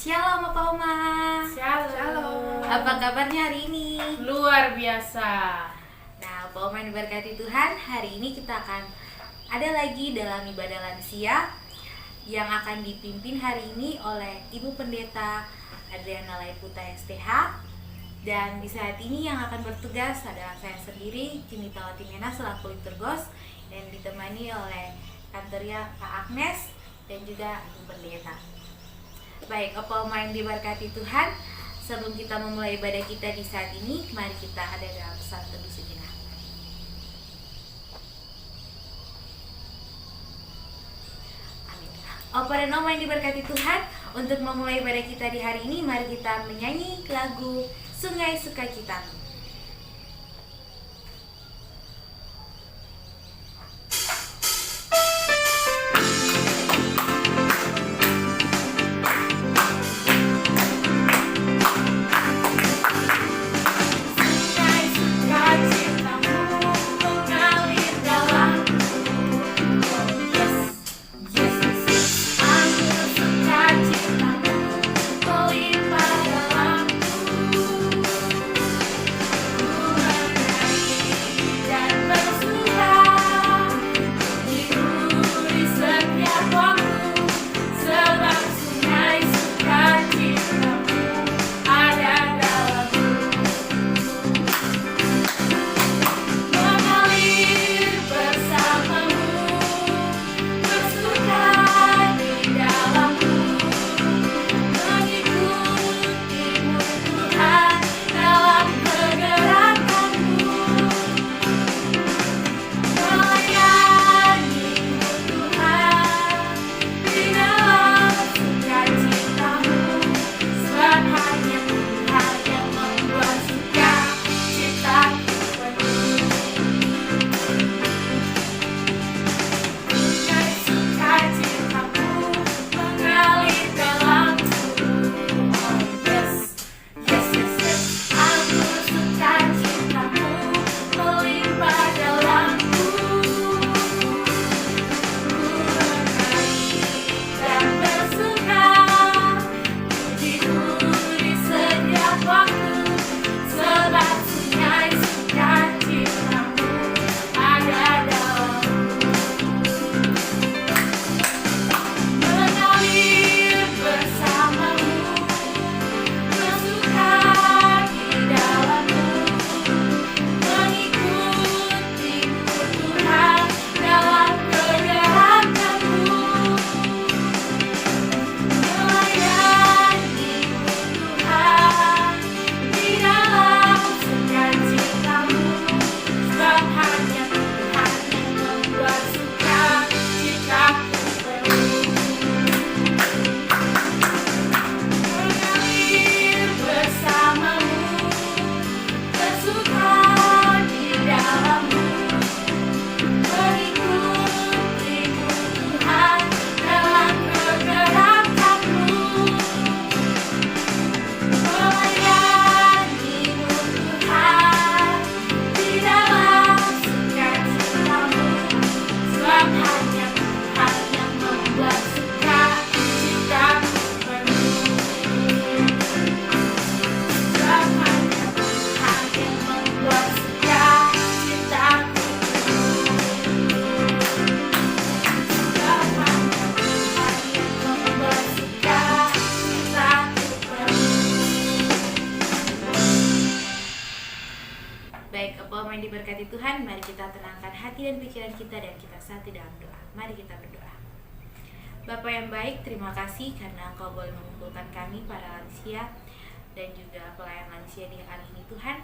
Shalom Opa Oma. Shalom. Apa kabarnya hari ini? Luar biasa. Nah Opa Oma yang diberkati Tuhan, hari ini kita akan ada lagi dalam ibadah lansia yang akan dipimpin hari ini oleh Ibu Pendeta Adriana Laiputa STH. Dan di saat ini yang akan bertugas adalah saya sendiri, Cinita Watimena selaku liturgos, dan ditemani oleh Kantoria Kak Agnes dan juga Ibu Pendeta. Baik, Opa Oma yang diberkati Tuhan, sebelum kita memulai ibadah kita di saat ini, mari kita ada dalam pesan teduh sejenak. Amin. Opa dan Oma yang diberkati Tuhan, untuk memulai ibadah kita di hari ini, mari kita menyanyi lagu Sungai Sukacitamu. Baik, Opa Oma yang diberkati Tuhan, mari kita tenangkan hati dan pikiran kita dan kita satu dalam doa. Mari kita berdoa. Bapa yang baik, terima kasih karena Engkau boleh mengumpulkan kami para lansia dan juga pelayan lansia di hari ini Tuhan.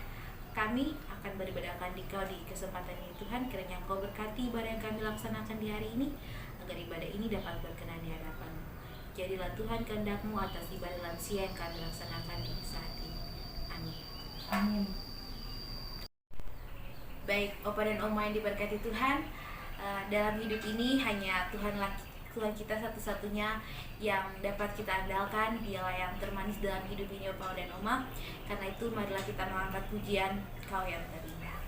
Kami akan beribadahkan Dikau di kesempatan ini Tuhan, kiranya Engkau berkati ibadah yang kami laksanakan di hari ini, agar ibadah ini dapat berkenan di hadapan-Mu. Jadilah Tuhan kehendak-Mu atas ibadah lansia yang kami laksanakan di saat ini. Amin. Amin. Baik, Opa dan Oma yang diberkati Tuhan, dalam hidup ini hanya Tuhan kita satu-satunya yang dapat kita andalkan. Dialah yang termanis dalam hidup ini Opa dan Oma. Karena itu marilah kita mengangkat pujian Kau yang terindah.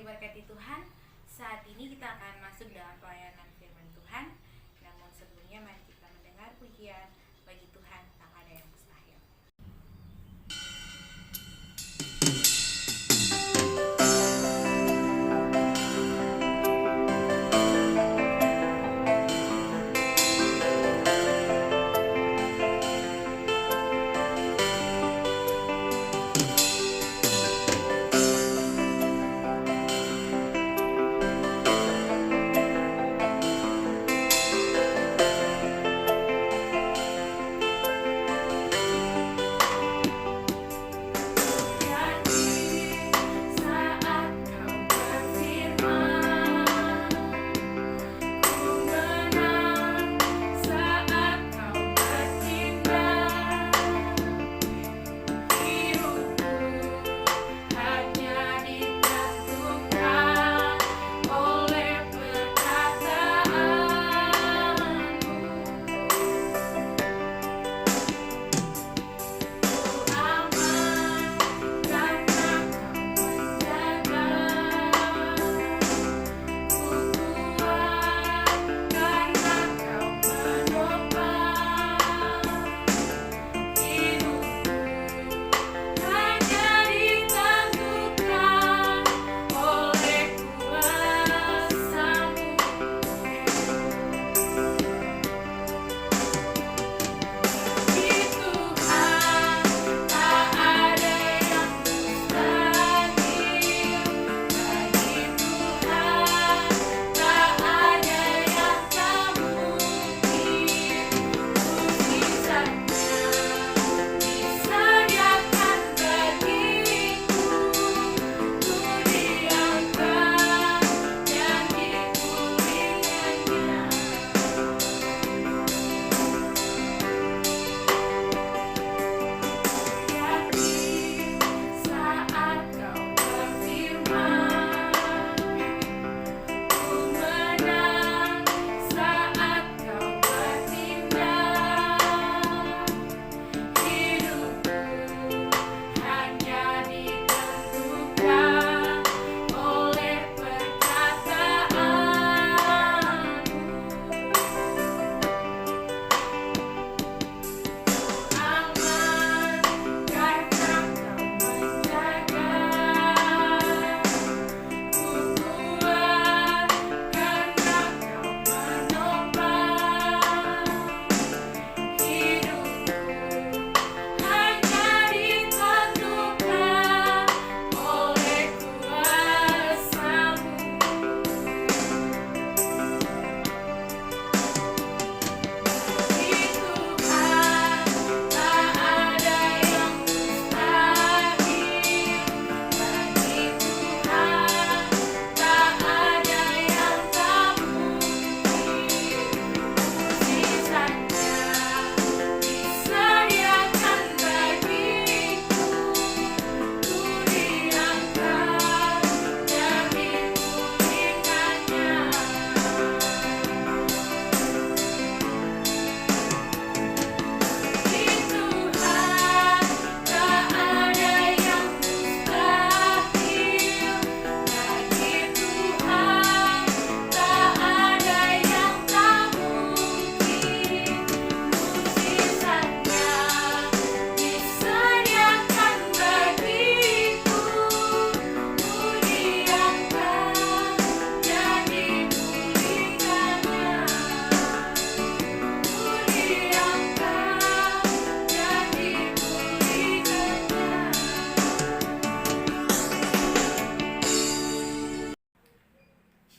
diberkati Tuhan. Saat ini kita akan masuk dalam pelayanan firman Tuhan. Namun sebelumnya mari kita mendengar pujian bagi Tuhan tak ada yang mustahil.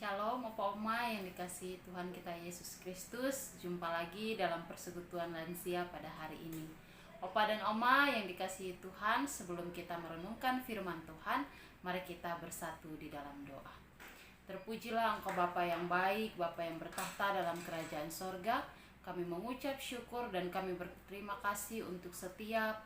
Shalom Opa Oma yang dikasihi Tuhan kita Yesus Kristus. Jumpa lagi dalam persekutuan lansia pada hari ini. Opa dan Oma yang dikasihi Tuhan, sebelum kita merenungkan firman Tuhan, mari kita bersatu di dalam doa. Terpujilah Engkau Bapa yang baik, Bapa yang bertahta dalam kerajaan sorga. Kami mengucap syukur dan kami berterima kasih untuk setiap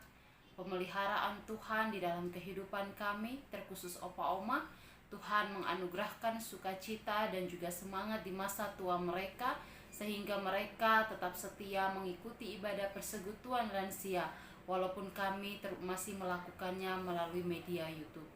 pemeliharaan Tuhan di dalam kehidupan kami, terkhusus Opa Oma. Tuhan menganugerahkan sukacita dan juga semangat di masa tua mereka, sehingga mereka tetap setia mengikuti ibadah persekutuan lansia, walaupun kami masih melakukannya melalui media YouTube.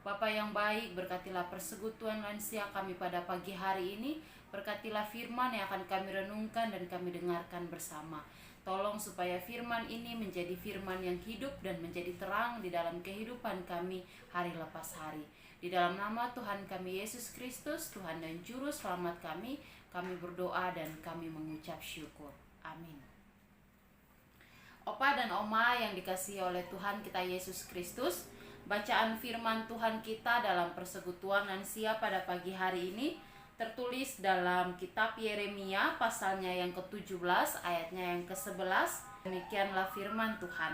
Bapa yang baik, berkatilah persekutuan lansia kami pada pagi hari ini. Berkatilah firman yang akan kami renungkan dan kami dengarkan bersama. Tolong supaya firman ini menjadi firman yang hidup dan menjadi terang di dalam kehidupan kami hari lepas hari. Di dalam nama Tuhan kami Yesus Kristus, Tuhan dan Juru Selamat kami berdoa dan kami mengucap syukur. Amin. Opa dan Oma yang dikasihi oleh Tuhan kita Yesus Kristus, bacaan firman Tuhan kita dalam persekutuan lansia pada pagi hari ini tertulis dalam kitab Yeremia pasalnya yang ke-17 ayatnya yang ke-11. Demikianlah firman Tuhan.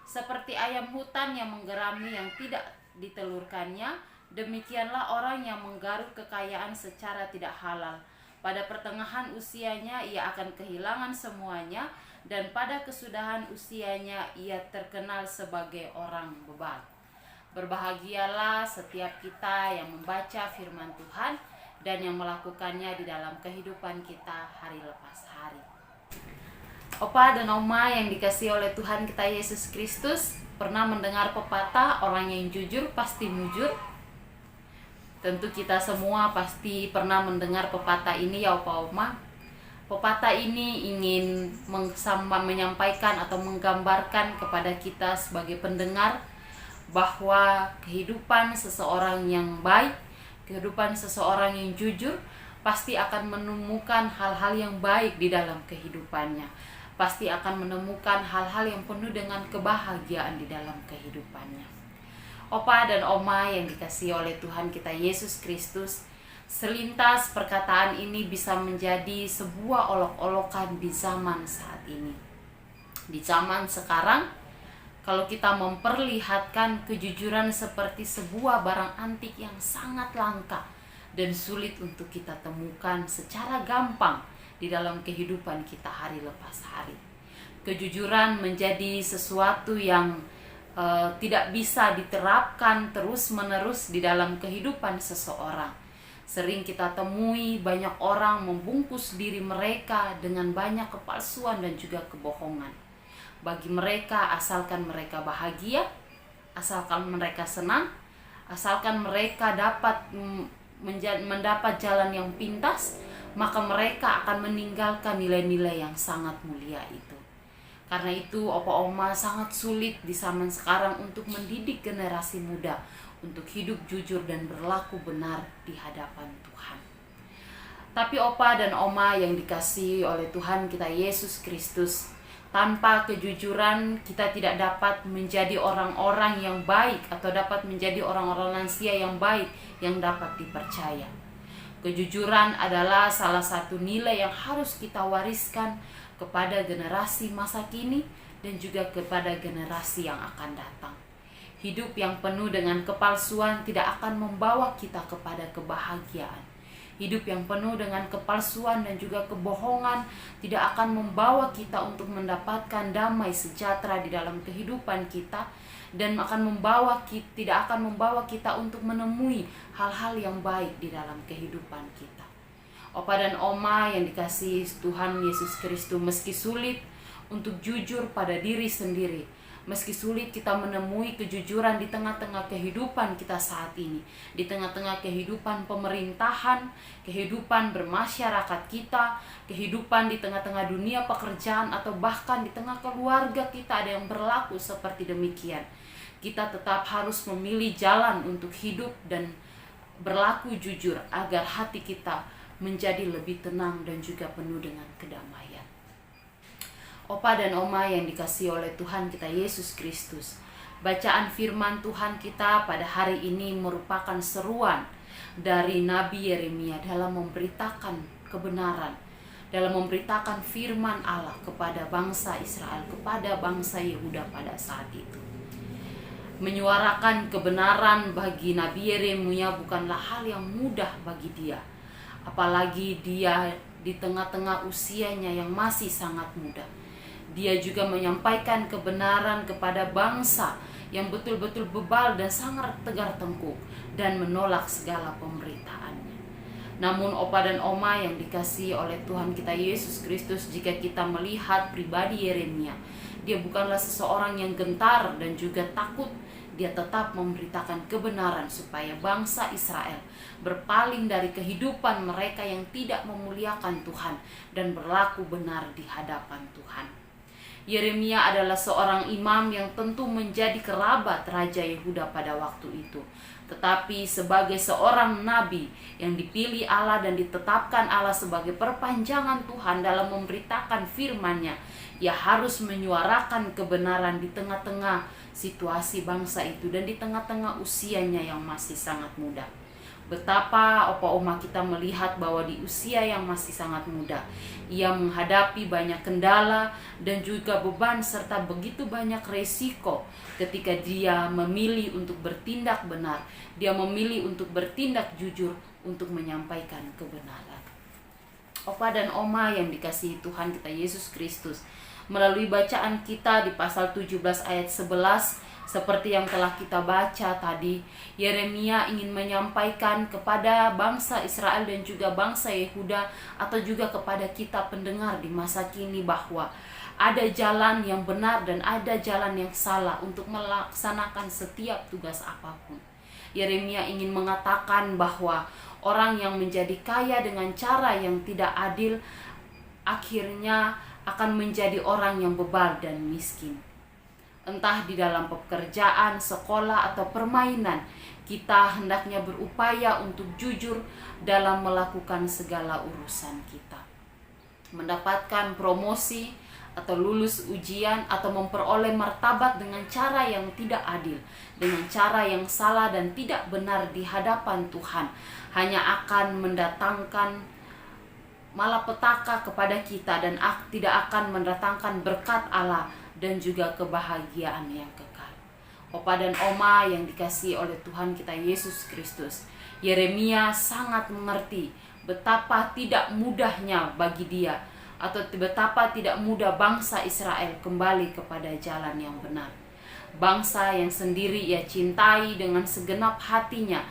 Seperti ayam hutan yang menggerami yang tidak ditelurkannya, demikianlah orang yang menggaruk kekayaan secara tidak halal. Pada pertengahan usianya ia akan kehilangan semuanya, dan pada kesudahan usianya ia terkenal sebagai orang bebal. Berbahagialah setiap kita yang membaca firman Tuhan dan yang melakukannya di dalam kehidupan kita hari lepas hari. Opa dan Oma yang dikasihi oleh Tuhan kita Yesus Kristus, pernah mendengar pepatah orang yang jujur pasti mujur? Tentu kita semua pasti pernah mendengar pepatah ini ya Opa Oma. Pepatah ini ingin menyampaikan atau menggambarkan kepada kita sebagai pendengar bahwa kehidupan seseorang yang baik, kehidupan seseorang yang jujur pasti akan menemukan hal-hal yang baik di dalam kehidupannya. Pasti akan menemukan hal-hal yang penuh dengan kebahagiaan di dalam kehidupannya. Opa dan Oma yang dikasihi oleh Tuhan kita Yesus Kristus, selintas perkataan ini bisa menjadi sebuah olok-olokan di zaman saat ini. Di zaman sekarang, kalau kita memperlihatkan kejujuran seperti sebuah barang antik yang sangat langka dan sulit untuk kita temukan secara gampang di dalam kehidupan kita hari lepas hari. Kejujuran menjadi sesuatu yang tidak bisa diterapkan terus-menerus di dalam kehidupan seseorang. Sering kita temui banyak orang membungkus diri mereka dengan banyak kepalsuan dan juga kebohongan. Bagi mereka, asalkan mereka bahagia, asalkan mereka senang, asalkan mereka dapat mendapat jalan yang pintas, maka mereka akan meninggalkan nilai-nilai yang sangat mulia itu. Karena itu, Opa Oma sangat sulit di zaman sekarang untuk mendidik generasi muda untuk hidup jujur dan berlaku benar di hadapan Tuhan. Tapi Opa dan Oma yang dikasihi oleh Tuhan kita Yesus Kristus, tanpa kejujuran kita tidak dapat menjadi orang-orang yang baik atau dapat menjadi orang-orang lansia yang baik yang dapat dipercaya. Kejujuran adalah salah satu nilai yang harus kita wariskan kepada generasi masa kini dan juga kepada generasi yang akan datang. Hidup yang penuh dengan kepalsuan tidak akan membawa kita kepada kebahagiaan. Hidup yang penuh dengan kepalsuan dan juga kebohongan tidak akan membawa kita untuk mendapatkan damai sejahtera di dalam kehidupan kita, dan tidak akan membawa kita untuk menemui hal-hal yang baik di dalam kehidupan kita. Opa dan Oma yang dikasihi Tuhan Yesus Kristus, meski sulit untuk jujur pada diri sendiri, meski sulit kita menemui kejujuran di tengah-tengah kehidupan kita saat ini, di tengah-tengah kehidupan pemerintahan, kehidupan bermasyarakat kita, kehidupan di tengah-tengah dunia pekerjaan, atau bahkan di tengah keluarga kita ada yang berlaku seperti demikian. Kita tetap harus memilih jalan untuk hidup dan berlaku jujur agar hati kita menjadi lebih tenang dan juga penuh dengan kedamaian. Opa dan Oma yang dikasihi oleh Tuhan kita Yesus Kristus, bacaan firman Tuhan kita pada hari ini merupakan seruan dari Nabi Yeremia dalam memberitakan kebenaran, dalam memberitakan firman Allah kepada bangsa Israel, kepada bangsa Yehuda pada saat itu. Menyuarakan kebenaran bagi Nabi Yeremia bukanlah hal yang mudah bagi dia, apalagi dia di tengah-tengah usianya yang masih sangat muda. Dia juga menyampaikan kebenaran kepada bangsa yang betul-betul bebal dan sangat tegar tengkuk dan menolak segala pemberitaannya. Namun Opa dan Oma yang dikasihi oleh Tuhan kita Yesus Kristus, jika kita melihat pribadi Yeremia, dia bukanlah seseorang yang gentar dan juga takut. dia tetap memberitakan kebenaran supaya bangsa Israel berpaling dari kehidupan mereka yang tidak memuliakan Tuhan dan berlaku benar di hadapan Tuhan. Yeremia adalah seorang imam yang tentu menjadi kerabat Raja Yehuda pada waktu itu. Tetapi sebagai seorang nabi yang dipilih Allah dan ditetapkan Allah sebagai perpanjangan Tuhan dalam memberitakan firman-Nya, ia harus menyuarakan kebenaran di tengah-tengah situasi bangsa itu dan di tengah-tengah usianya yang masih sangat muda. Betapa opa oma kita melihat bahwa di usia yang masih sangat muda, ia menghadapi banyak kendala dan juga beban serta begitu banyak resiko ketika dia memilih untuk bertindak benar. Dia memilih untuk bertindak jujur untuk menyampaikan kebenaran. Opa dan oma yang dikasihi Tuhan kita Yesus Kristus, melalui bacaan kita di pasal 17 ayat 11, seperti yang telah kita baca tadi, Yeremia ingin menyampaikan kepada bangsa Israel dan juga bangsa Yehuda atau juga kepada kita pendengar di masa kini bahwa ada jalan yang benar dan ada jalan yang salah untuk melaksanakan setiap tugas apapun. Yeremia ingin mengatakan bahwa orang yang menjadi kaya dengan cara yang tidak adil akhirnya akan menjadi orang yang bebal dan miskin. Entah di dalam pekerjaan, sekolah, atau permainan, kita hendaknya berupaya untuk jujur dalam melakukan segala urusan kita. Mendapatkan promosi atau lulus ujian atau memperoleh martabat dengan cara yang tidak adil, dengan cara yang salah dan tidak benar di hadapan Tuhan, hanya akan mendatangkan malapetaka kepada kita dan tidak akan mendatangkan berkat Allah dan juga kebahagiaan yang kekal. Opa dan oma yang dikasihi oleh Tuhan kita Yesus Kristus, Yeremia sangat mengerti betapa tidak mudahnya bagi dia atau betapa tidak mudah bangsa Israel kembali kepada jalan yang benar. Bangsa yang sendiri ia cintai dengan segenap hatinya,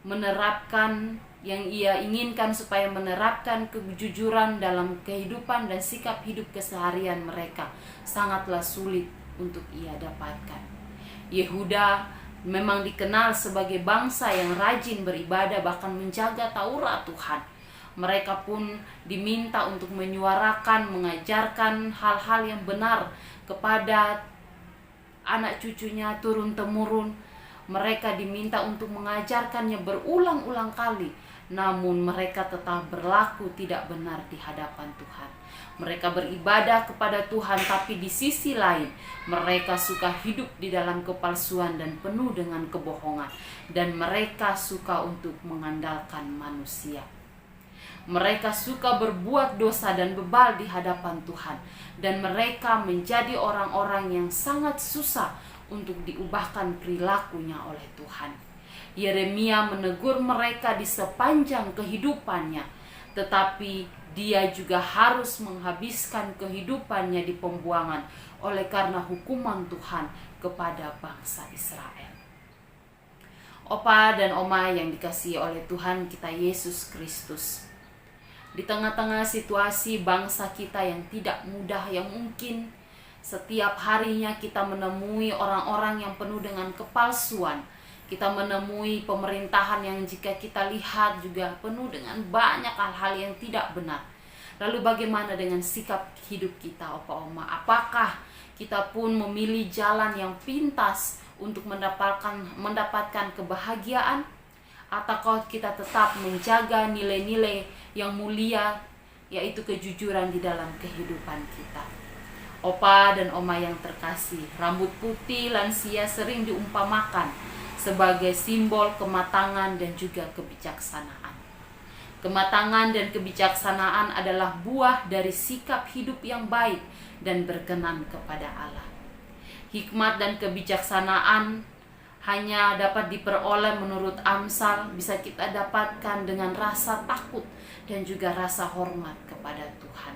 menerapkan yang ia inginkan supaya menerapkan kejujuran dalam kehidupan dan sikap hidup keseharian mereka sangatlah sulit untuk ia dapatkan. Yehuda memang dikenal sebagai bangsa yang rajin beribadah bahkan menjaga Taurat Tuhan. Mereka pun diminta untuk menyuarakan, mengajarkan hal-hal yang benar kepada anak cucunya turun-temurun. Mereka diminta untuk mengajarkannya berulang-ulang kali, namun mereka tetap berlaku tidak benar di hadapan Tuhan. Mereka beribadah kepada Tuhan, tapi di sisi lain mereka suka hidup di dalam kepalsuan dan penuh dengan kebohongan, dan mereka suka untuk mengandalkan manusia. Mereka suka berbuat dosa dan bebal di hadapan Tuhan, dan mereka menjadi orang-orang yang sangat susah untuk diubahkan perilakunya oleh Tuhan. Yeremia menegur mereka di sepanjang kehidupannya, tetapi dia juga harus menghabiskan kehidupannya di pembuangan oleh karena hukuman Tuhan kepada bangsa Israel. Opa dan oma yang dikasihi oleh Tuhan kita Yesus Kristus, di tengah-tengah situasi bangsa kita yang tidak mudah, yang mungkin setiap harinya kita menemui orang-orang yang penuh dengan kepalsuan. Kita menemui pemerintahan yang jika kita lihat juga penuh dengan banyak hal-hal yang tidak benar. Lalu bagaimana dengan sikap hidup kita, opa oma? Apakah kita pun memilih jalan yang pintas untuk mendapatkan kebahagiaan? Ataukah kita tetap menjaga nilai-nilai yang mulia, yaitu kejujuran di dalam kehidupan kita? Opa dan oma yang terkasih, rambut putih lansia sering diumpamakan sebagai simbol kematangan dan juga kebijaksanaan. Kematangan dan kebijaksanaan adalah buah dari sikap hidup yang baik dan berkenan kepada Allah. Hikmat dan kebijaksanaan hanya dapat diperoleh menurut Amsal, bisa kita dapatkan dengan rasa takut dan juga rasa hormat kepada Tuhan.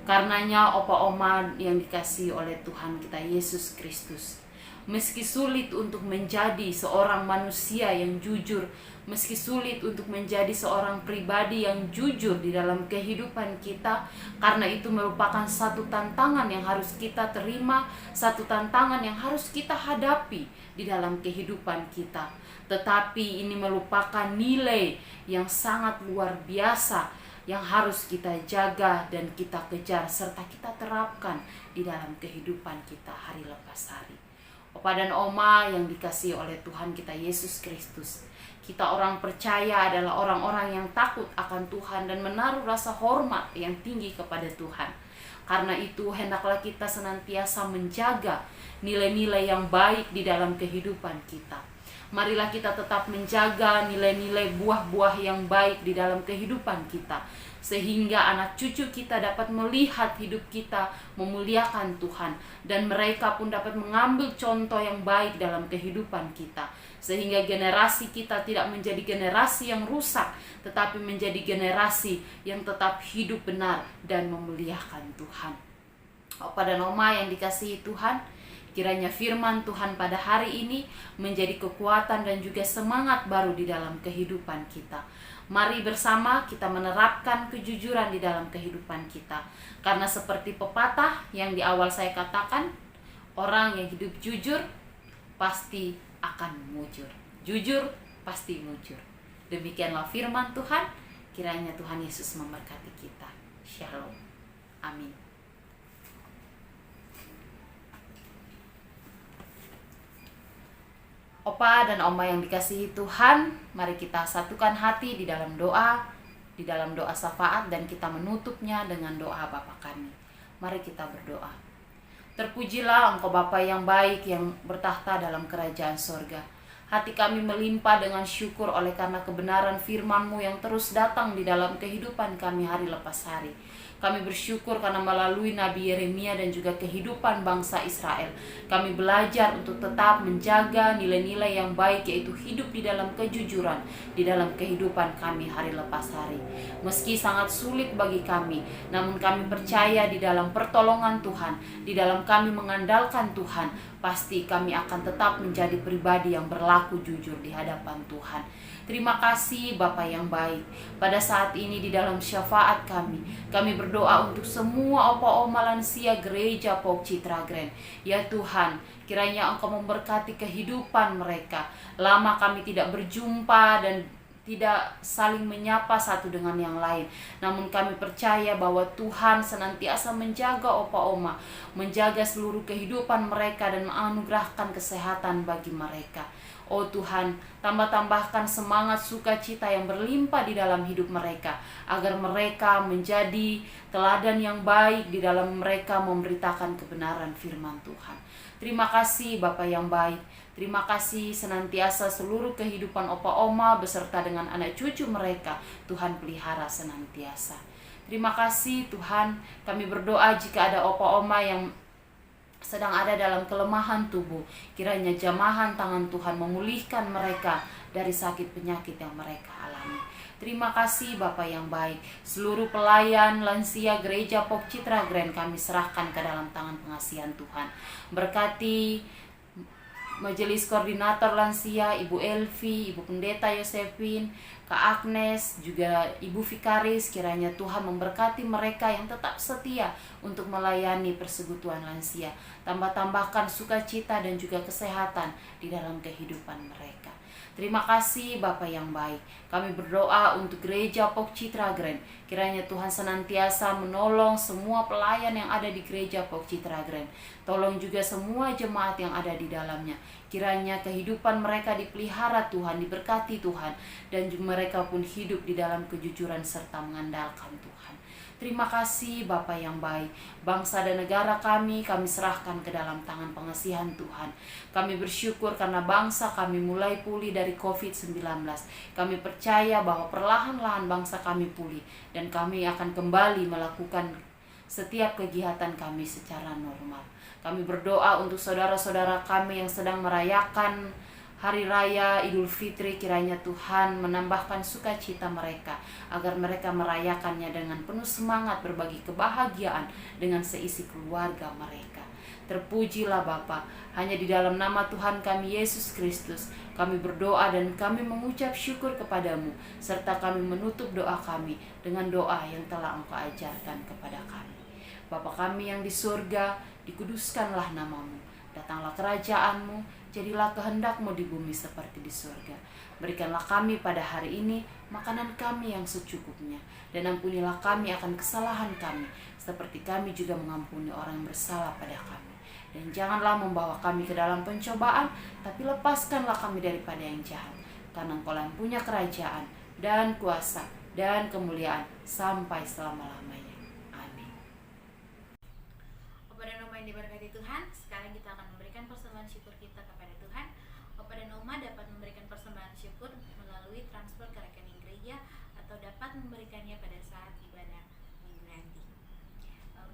Karenanya opa oma yang dikasihi oleh Tuhan kita Yesus Kristus, meski sulit untuk menjadi seorang manusia yang jujur, meski sulit untuk menjadi seorang pribadi yang jujur di dalam kehidupan kita, karena itu merupakan satu tantangan yang harus kita terima, satu tantangan yang harus kita hadapi di dalam kehidupan kita. Tetapi ini merupakan nilai yang sangat luar biasa yang harus kita jaga dan kita kejar serta kita terapkan di dalam kehidupan kita hari lepas hari. Opa dan Oma yang dikasihi oleh Tuhan kita Yesus Kristus, kita orang percaya adalah orang-orang yang takut akan Tuhan dan menaruh rasa hormat yang tinggi kepada Tuhan. Karena itu hendaklah kita senantiasa menjaga nilai-nilai yang baik di dalam kehidupan kita. Marilah kita tetap menjaga nilai-nilai buah-buah yang baik di dalam kehidupan kita, sehingga anak cucu kita dapat melihat hidup kita memuliakan Tuhan, dan mereka pun dapat mengambil contoh yang baik dalam kehidupan kita, sehingga generasi kita tidak menjadi generasi yang rusak, tetapi menjadi generasi yang tetap hidup benar dan memuliakan Tuhan. Opa dan Oma yang dikasihi Tuhan, kiranya firman Tuhan pada hari ini menjadi kekuatan dan juga semangat baru di dalam kehidupan kita. Mari bersama kita menerapkan kejujuran di dalam kehidupan kita. Karena seperti pepatah yang di awal saya katakan, orang yang hidup jujur pasti akan mujur. Jujur pasti mujur. Demikianlah firman Tuhan. Kiranya Tuhan Yesus memberkati kita. Shalom. Amin. Opa dan Oma yang dikasihi Tuhan, mari kita satukan hati di dalam doa syafaat, dan kita menutupnya dengan doa Bapa kami. Mari kita berdoa. Terpujilah Engkau Bapa yang baik yang bertahta dalam kerajaan sorga. Hati kami melimpah dengan syukur oleh karena kebenaran firman-Mu yang terus datang di dalam kehidupan kami hari lepas hari. Kami bersyukur karena melalui Nabi Yeremia dan juga kehidupan bangsa Israel, kami belajar untuk tetap menjaga nilai-nilai yang baik, yaitu hidup di dalam kejujuran di dalam kehidupan kami hari lepas hari. Meski sangat sulit bagi kami, namun kami percaya di dalam pertolongan Tuhan, di dalam kami mengandalkan Tuhan, pasti kami akan tetap menjadi pribadi yang berlaku jujur di hadapan Tuhan. Terima kasih Bapa yang baik. Pada saat ini di dalam syafaat kami berdoa untuk semua opa-oma lansia gereja Pok Citra Grand. Ya Tuhan, kiranya Engkau memberkati kehidupan mereka. Lama kami tidak berjumpa dan tidak saling menyapa satu dengan yang lain. Namun kami percaya bahwa Tuhan senantiasa menjaga opa-oma, menjaga seluruh kehidupan mereka dan menganugerahkan kesehatan bagi mereka. Oh Tuhan, tambahkan semangat sukacita yang berlimpah di dalam hidup mereka, agar mereka menjadi teladan yang baik di dalam mereka memberitakan kebenaran firman Tuhan. Terima kasih Bapa yang baik. Terima kasih senantiasa seluruh kehidupan opa-oma beserta dengan anak cucu mereka, Tuhan pelihara senantiasa. Terima kasih Tuhan, kami berdoa jika ada opa-oma yang sedang ada dalam kelemahan tubuh, kiranya jamahan tangan Tuhan memulihkan mereka dari sakit penyakit yang mereka alami. Terima kasih Bapa yang baik. Seluruh pelayan lansia gereja Pok Citra Grand kami serahkan ke dalam tangan pengasihan Tuhan. Berkati Majelis Koordinator Lansia, Ibu Elvi, Ibu Pendeta Yosefin, Kak Agnes, juga Ibu Vikaris, kiranya Tuhan memberkati mereka yang tetap setia untuk melayani persekutuan lansia. Tambahkan sukacita dan juga kesehatan di dalam kehidupan mereka. Terima kasih Bapa yang baik. Kami berdoa untuk gereja Pok Citra Grand. Kiranya Tuhan senantiasa menolong semua pelayan yang ada di gereja Pok Citra Grand. Tolong juga semua jemaat yang ada di dalamnya. Kiranya kehidupan mereka dipelihara Tuhan, diberkati Tuhan, dan mereka pun hidup di dalam kejujuran serta mengandalkan Tuhan. Terima kasih Bapa yang baik. Bangsa dan negara kami serahkan ke dalam tangan pengasihan Tuhan. Kami bersyukur karena bangsa kami mulai pulih dari COVID-19. Kami percaya bahwa perlahan-lahan bangsa kami pulih, dan kami akan kembali melakukan setiap kegiatan kami secara normal. Kami berdoa untuk saudara-saudara kami yang sedang merayakan Hari Raya Idul Fitri, kiranya Tuhan menambahkan sukacita mereka, agar mereka merayakannya dengan penuh semangat, berbagi kebahagiaan dengan seisi keluarga mereka. Terpujilah Bapa. Hanya di dalam nama Tuhan kami Yesus Kristus kami berdoa dan kami mengucap syukur kepadamu, serta kami menutup doa kami dengan doa yang telah Engkau ajarkan kepada kami. Bapa kami yang di surga, dikuduskanlah namamu. Datanglah kerajaanmu, jadilah kehendakmu di bumi seperti di surga. Berikanlah kami pada hari ini makanan kami yang secukupnya, dan ampunilah kami akan kesalahan kami, seperti kami juga mengampuni orang yang bersalah pada kami. Dan janganlah membawa kami ke dalam pencobaan, tapi lepaskanlah kami daripada yang jahat. Karena Engkau yang punya kerajaan dan kuasa dan kemuliaan sampai selama-lamanya. Amin. Opa dan Oma yang diberkati Tuhan, sekarang kita akan memberikan persembahan syukur kita kepada Tuhan. Opa dan Oma dapat memberikan persembahan syukur melalui transfer ke rekening gereja atau dapat memberikannya pada saat ibadah minggu nanti.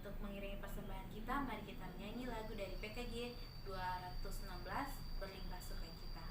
Untuk mengiringi persembahan kita, mari kita menyanyi lagu dari PKJ 216, Berlimpah Sukacita.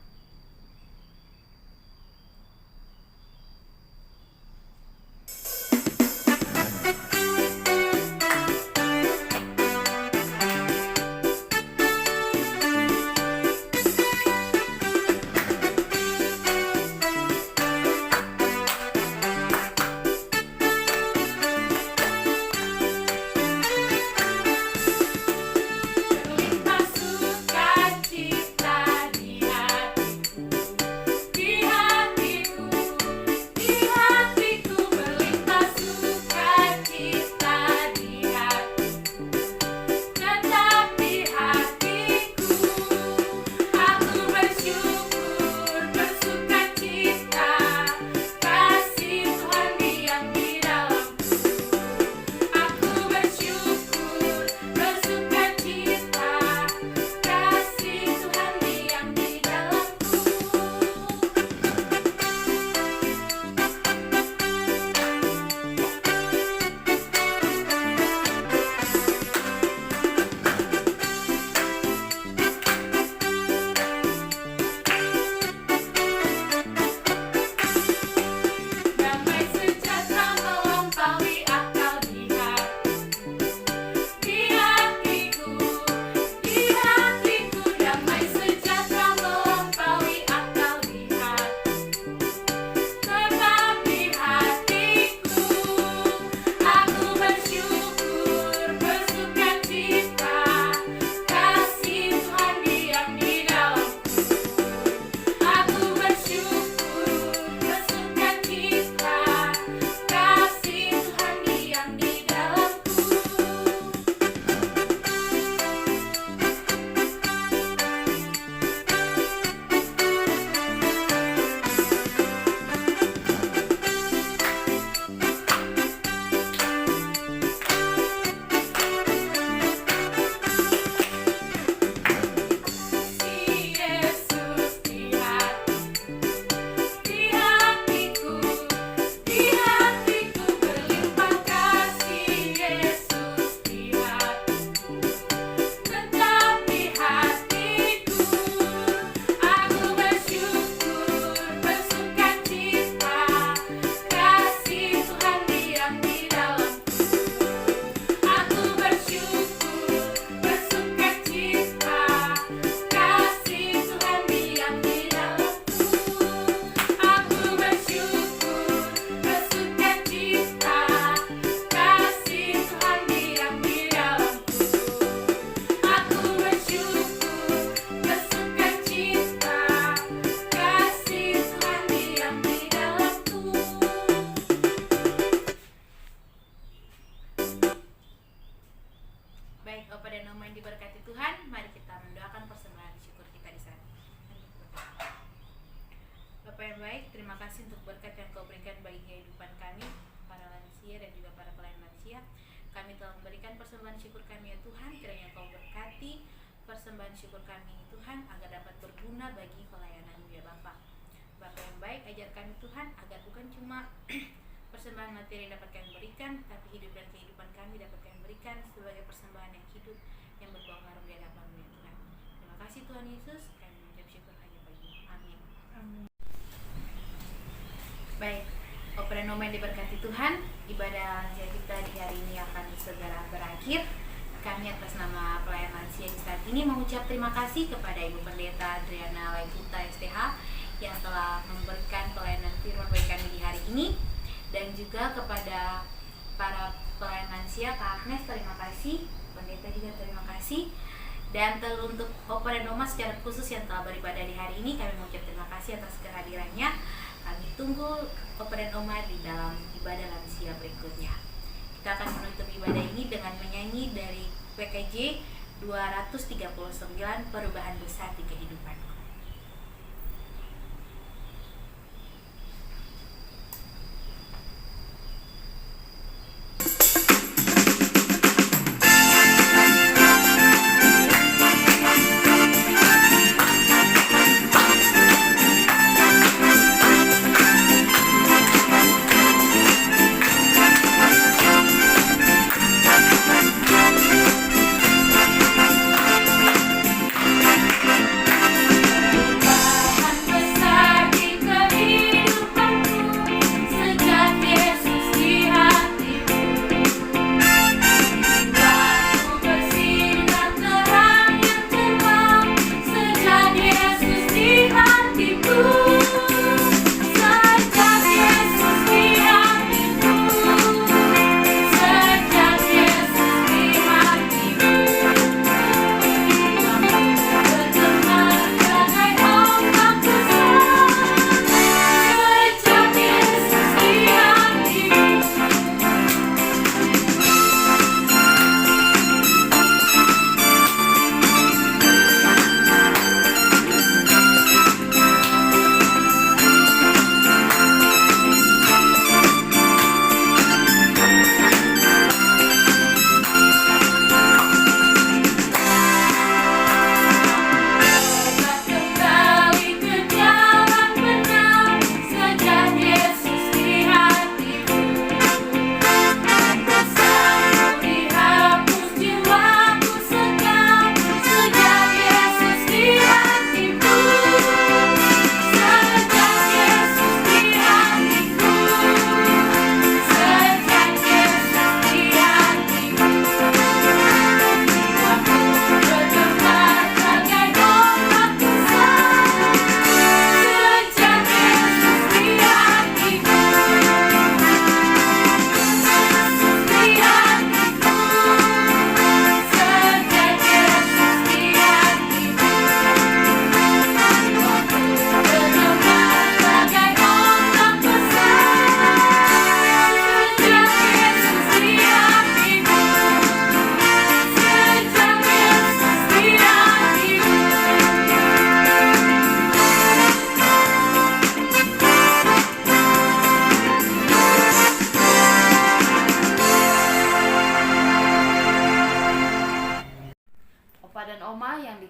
persembahan syukur kami ya Tuhan, kiranya Kau berkati persembahan syukur kami Tuhan agar dapat berguna bagi pelayanan-Mu ya Bapa. Bapa yang baik, ajar kami Tuhan agar bukan cuma persembahan materi yang dapat kami berikan, tapi hidup dan kehidupan kami dapat kami berikan sebagai persembahan yang hidup yang berbuah harum di hadapan-Mu ya Tuhan. Terima kasih Tuhan Yesus, kami mengucap syukur hanya bagi-Mu. Amin. Amin. Baik, Opera Noma yang diberkati Tuhan, ibadah lansia kita di hari ini akan segera berakhir. Kami atas nama pelayan lansia di saat ini mengucap terima kasih kepada Ibu Pendeta Adriana Leguta STH yang telah memberikan pelayanan firman bagi kami di hari ini, dan juga kepada para pelayan lansia, Kak Agnes terima kasih, Pendeta juga terima kasih, dan untuk Opa dan Oma secara khusus yang telah beribadah di hari ini, kami mengucap terima kasih atas kehadirannya. Kami tunggu Opa dan Oma di dalam ibadah lansia berikutnya. Kita akan menutup ibadah ini dengan menyanyi dari PKJ 239 Perubahan Besar di Kehidupanku.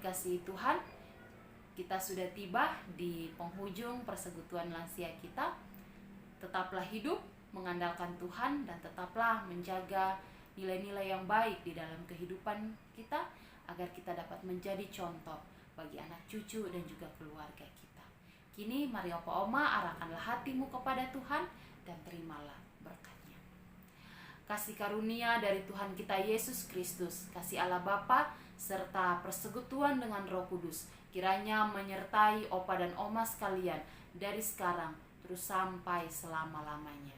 dikasihi Tuhan, kita sudah tiba di penghujung persekutuan lansia kita. Tetaplah hidup mengandalkan Tuhan dan tetaplah menjaga nilai-nilai yang baik di dalam kehidupan kita agar kita dapat menjadi contoh bagi anak cucu dan juga keluarga kita. Kini mari Opa Oma arahkanlah hatimu kepada Tuhan dan terimalah berkatnya. Kasih karunia dari Tuhan kita Yesus Kristus, kasih Allah Bapa serta persekutuan dengan Roh Kudus kiranya menyertai Opa dan Oma sekalian dari sekarang terus sampai selama-lamanya.